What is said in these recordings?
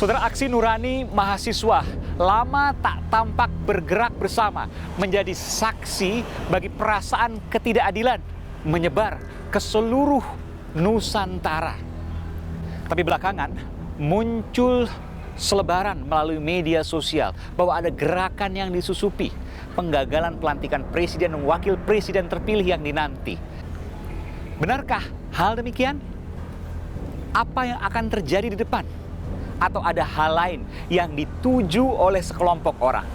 Saudara, aksi nurani mahasiswa lama tak tampak bergerak bersama menjadi saksi bagi perasaan ketidakadilan menyebar ke seluruh Nusantara. Tapi belakangan muncul selebaran melalui media sosial bahwa ada gerakan yang disusupi penggagalan pelantikan presiden dan wakil presiden terpilih yang dinanti. Benarkah hal demikian? Apa yang akan terjadi di depan? Atau ada hal lain yang dituju oleh sekelompok orang?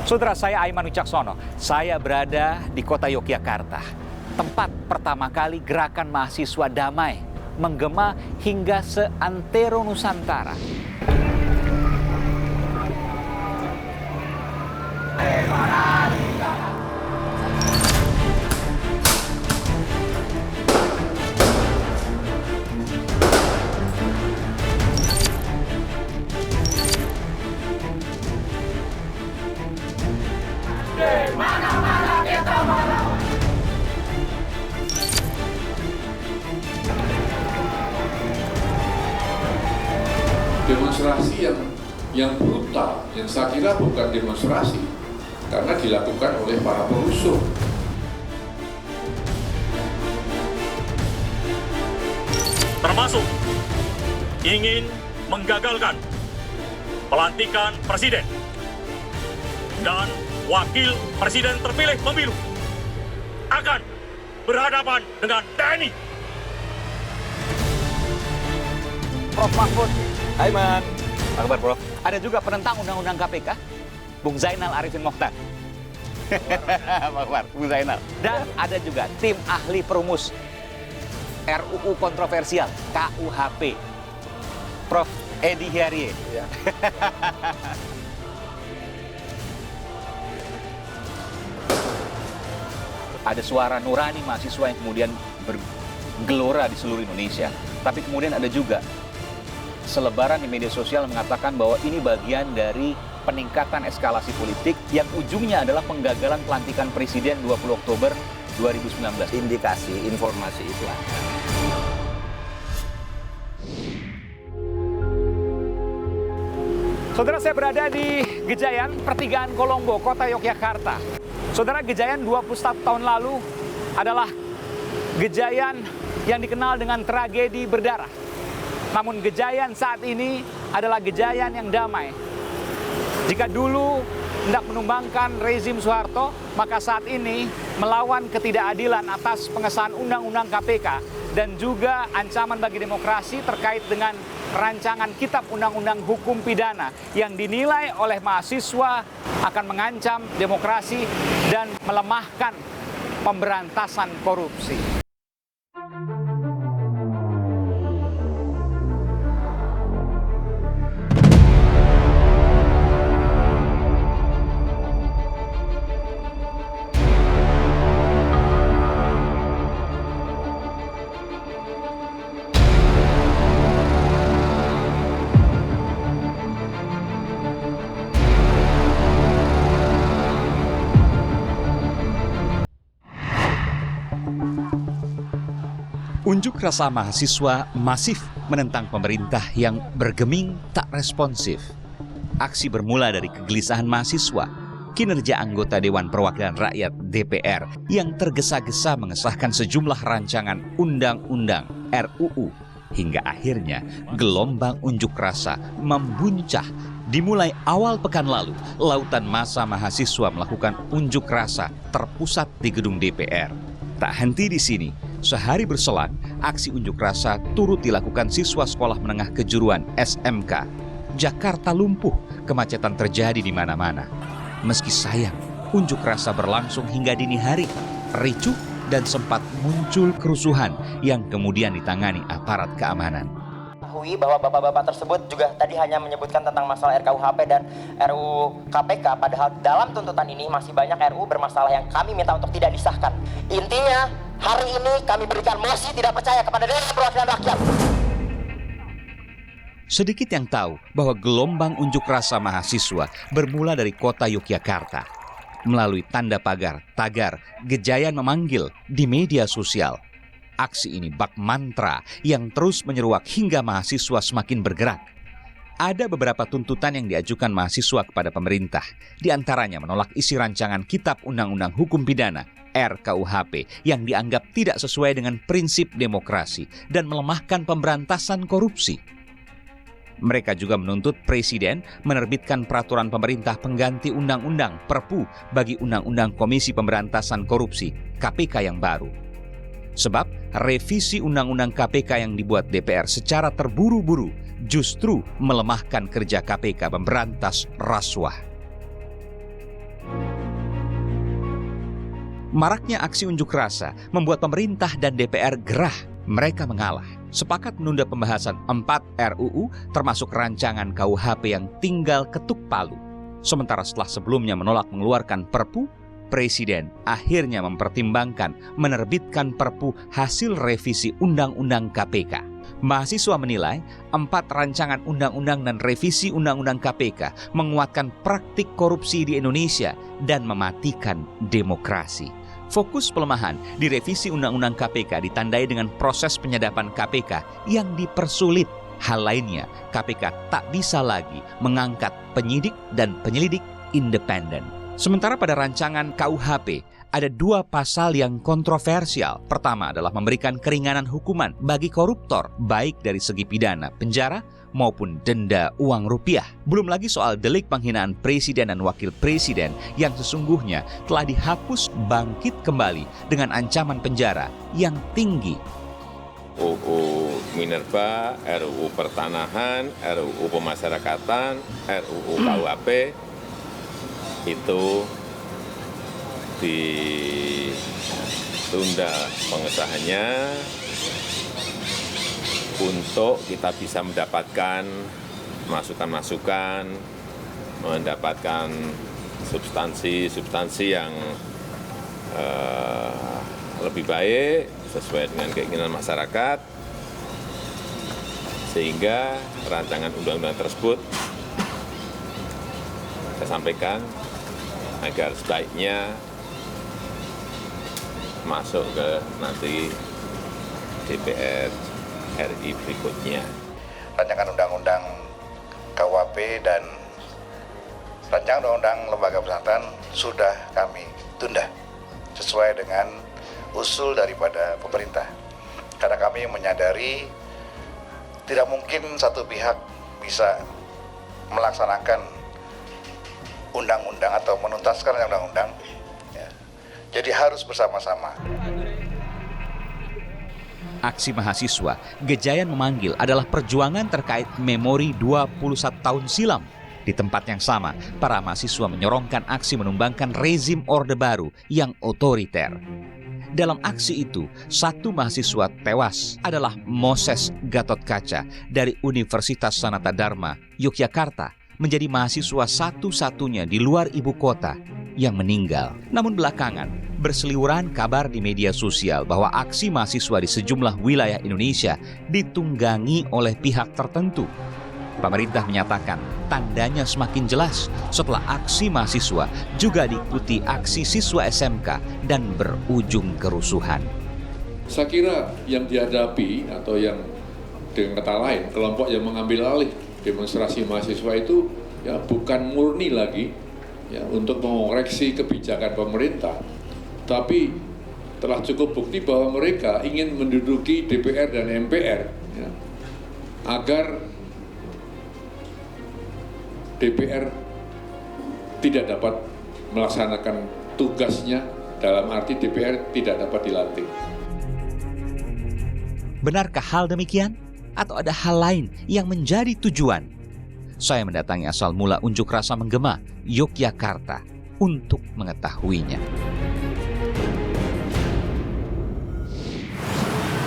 Saudara, saya Aiman Wicaksono. Saya berada di kota Yogyakarta, tempat pertama kali gerakan mahasiswa damai menggema hingga seantero Nusantara. Demonstrasi yang brutal, yang saya kira bukan demonstrasi, karena dilakukan oleh para perusuh. Termasuk ingin menggagalkan pelantikan presiden dan wakil presiden terpilih pemilu akan berhadapan dengan TNI. Prof Mahfud. Hai Man, apa kabar Prof? Ada juga penentang undang-undang KPK, Bung Zainal Arifin Mokhtar. Apa kabar, Bung Zainal? Dan ada juga tim ahli perumus RUU kontroversial, KUHP, Prof Edi Hiarie. Ya. Ada suara nurani mahasiswa yang kemudian bergelora di seluruh Indonesia. Tapi kemudian ada juga selebaran di media sosial mengatakan bahwa ini bagian dari peningkatan eskalasi politik yang ujungnya adalah penggagalan pelantikan presiden 20 Oktober 2019. Indikasi, informasi itu ada. Saudara, saya berada di Gejayan, Pertigaan Kolombo, kota Yogyakarta. Saudara, Gejayan 21 tahun lalu adalah Gejayan yang dikenal dengan tragedi berdarah. Namun Gejayan saat ini adalah Gejayan yang damai. Jika dulu hendak menumbangkan rezim Soeharto, maka saat ini melawan ketidakadilan atas pengesahan Undang-Undang KPK dan juga ancaman bagi demokrasi terkait dengan rancangan Kitab Undang-Undang Hukum Pidana yang dinilai oleh mahasiswa akan mengancam demokrasi dan melemahkan pemberantasan korupsi. Unjuk rasa mahasiswa masif menentang pemerintah yang bergeming tak responsif. Aksi bermula dari kegelisahan mahasiswa, kinerja anggota Dewan Perwakilan Rakyat DPR yang tergesa-gesa mengesahkan sejumlah rancangan undang-undang RUU, hingga akhirnya gelombang unjuk rasa membuncah. Dimulai awal pekan lalu, lautan massa mahasiswa melakukan unjuk rasa terpusat di gedung DPR. Tak henti di sini, sehari berselang, aksi unjuk rasa turut dilakukan siswa sekolah menengah kejuruan SMK. Jakarta lumpuh, kemacetan terjadi di mana-mana. Meski sayang, unjuk rasa berlangsung hingga dini hari, ricuh dan sempat muncul kerusuhan yang kemudian ditangani aparat keamanan. Bahwa bapak-bapak tersebut juga tadi hanya menyebutkan tentang masalah RKUHP dan RUU KPK, padahal dalam tuntutan ini masih banyak RUU bermasalah yang kami minta untuk tidak disahkan. Intinya, hari ini kami berikan mosi tidak percaya kepada Dewan Perwakilan Rakyat. Sedikit yang tahu bahwa gelombang unjuk rasa mahasiswa bermula dari kota Yogyakarta. Melalui tanda pagar, tagar, Gejayan memanggil di media sosial. Aksi ini bak mantra yang terus menyeruak hingga mahasiswa semakin bergerak. Ada beberapa tuntutan yang diajukan mahasiswa kepada pemerintah, di antaranya menolak isi rancangan Kitab Undang-Undang Hukum Pidana RKUHP yang dianggap tidak sesuai dengan prinsip demokrasi dan melemahkan pemberantasan korupsi. Mereka juga menuntut Presiden menerbitkan peraturan pemerintah pengganti Undang-Undang Perpu bagi Undang-Undang Komisi Pemberantasan Korupsi KPK yang baru. Sebab revisi Undang-Undang KPK yang dibuat DPR secara terburu-buru justru melemahkan kerja KPK memberantas rasuah. Maraknya aksi unjuk rasa membuat pemerintah dan DPR gerah. Mereka mengalah, sepakat menunda pembahasan 4 RUU termasuk rancangan KUHP yang tinggal ketuk palu. Sementara setelah sebelumnya menolak mengeluarkan Perpu, Presiden akhirnya mempertimbangkan menerbitkan Perpu hasil revisi Undang-Undang KPK. Mahasiswa menilai 4 rancangan undang-undang dan revisi Undang-Undang KPK menguatkan praktik korupsi di Indonesia dan mematikan demokrasi. Fokus pelemahan di revisi Undang-Undang KPK ditandai dengan proses penyadapan KPK yang dipersulit. Hal lainnya, KPK tak bisa lagi mengangkat penyidik dan penyelidik independen. Sementara pada rancangan KUHP, ada 2 pasal yang kontroversial. Pertama adalah memberikan keringanan hukuman bagi koruptor, baik dari segi pidana, penjara, maupun denda uang rupiah. Belum lagi soal delik penghinaan presiden dan wakil presiden yang sesungguhnya telah dihapus bangkit kembali dengan ancaman penjara yang tinggi. RUU Minerba, RUU Pertanahan, RUU Pemasyarakatan, RUU KUHP itu ditunda pengesahannya untuk kita bisa mendapatkan masukan-masukan, mendapatkan substansi yang lebih baik sesuai dengan keinginan masyarakat, sehingga rancangan undang-undang tersebut saya sampaikan agar sebaiknya masuk ke nanti DPR RI berikutnya. Rancangan undang-undang KUHP dan rancangan undang-undang lembaga perseratan sudah kami tunda sesuai dengan usul daripada pemerintah. Karena kami menyadari tidak mungkin satu pihak bisa melaksanakan undang-undang atau menuntaskan undang-undang. Ya. Jadi harus bersama-sama. Aksi mahasiswa Gejayan memanggil adalah perjuangan terkait memori 21 tahun silam. Di tempat yang sama, para mahasiswa menyorongkan aksi menumbangkan rezim Orde Baru yang otoriter. Dalam aksi itu, 1 mahasiswa tewas adalah Moses Gatotkaca dari Universitas Sanata Dharma, Yogyakarta, menjadi mahasiswa satu-satunya di luar ibu kota yang meninggal. Namun belakangan, berseliweran kabar di media sosial bahwa aksi mahasiswa di sejumlah wilayah Indonesia ditunggangi oleh pihak tertentu. Pemerintah menyatakan tandanya semakin jelas setelah aksi mahasiswa juga diikuti aksi siswa SMK dan berujung kerusuhan. Saya kira yang dihadapi atau yang dengan kata lain kelompok yang mengambil alih demonstrasi mahasiswa itu ya bukan murni lagi ya untuk mengoreksi kebijakan pemerintah, tapi telah cukup bukti bahwa mereka ingin menduduki DPR dan MPR ya, agar DPR tidak dapat melaksanakan tugasnya, dalam arti DPR tidak dapat dilantik. Benarkah hal demikian? Atau ada hal lain yang menjadi tujuan? Saya mendatangi asal mula unjuk rasa menggema, Yogyakarta, untuk mengetahuinya.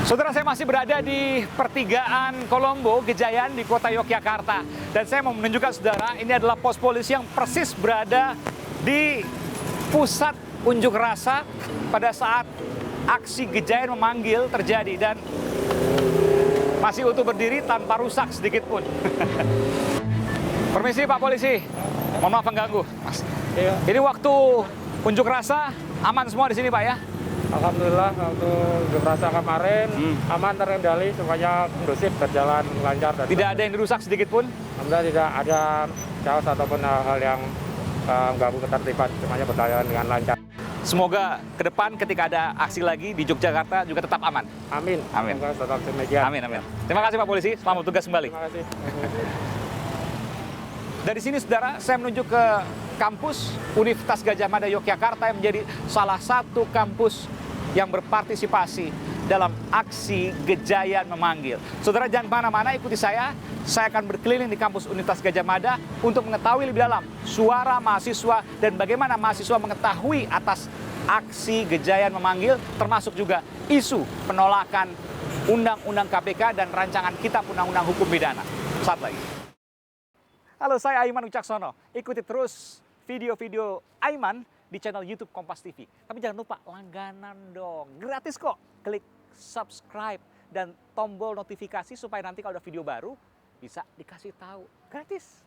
Saudara, saya masih berada di pertigaan Kolombo, Gejayan di kota Yogyakarta. Dan saya mau menunjukkan saudara, ini adalah pos polisi yang persis berada di pusat unjuk rasa pada saat aksi Gejayan memanggil terjadi. Dan masih utuh berdiri tanpa rusak sedikit pun. Permisi Pak Polisi, mohon maaf mengganggu. Mas. Iya. Ini waktu unjuk rasa aman semua di sini Pak ya? Alhamdulillah untuk unjuk rasa kemarin aman terkendali, semuanya kondusif, berjalan lancar. Dan Tidak ada yang dirusak sedikit pun? alhamdulillah tidak ada chaos ataupun hal-hal yang mengganggu ketertiban, semuanya berjalan dengan lancar. Semoga ke depan ketika ada aksi lagi di Yogyakarta juga tetap aman. Amin. Amin. Semoga tetap demikian. Amin, amin. Terima kasih Pak Polisi, selamat bertugas kembali. Terima kasih. Dari sini saudara, saya menuju ke kampus Universitas Gadjah Mada Yogyakarta yang menjadi salah satu kampus yang berpartisipasi dalam aksi Gejayan Memanggil. Saudara jangan kemana-mana, ikuti saya akan berkeliling di kampus Universitas Gadjah Mada untuk mengetahui lebih dalam suara mahasiswa dan bagaimana mahasiswa mengetahui atas aksi Gejayan Memanggil, termasuk juga isu penolakan Undang-Undang KPK dan rancangan Kitab Undang-Undang Hukum Pidana. Saat lagi. Halo, saya Aiman Wicaksono. Ikuti terus video-video Aiman di channel YouTube Kompas TV. Tapi jangan lupa langganan dong. Gratis kok. Klik subscribe dan tombol notifikasi supaya nanti kalau ada video baru bisa dikasih tahu. Gratis.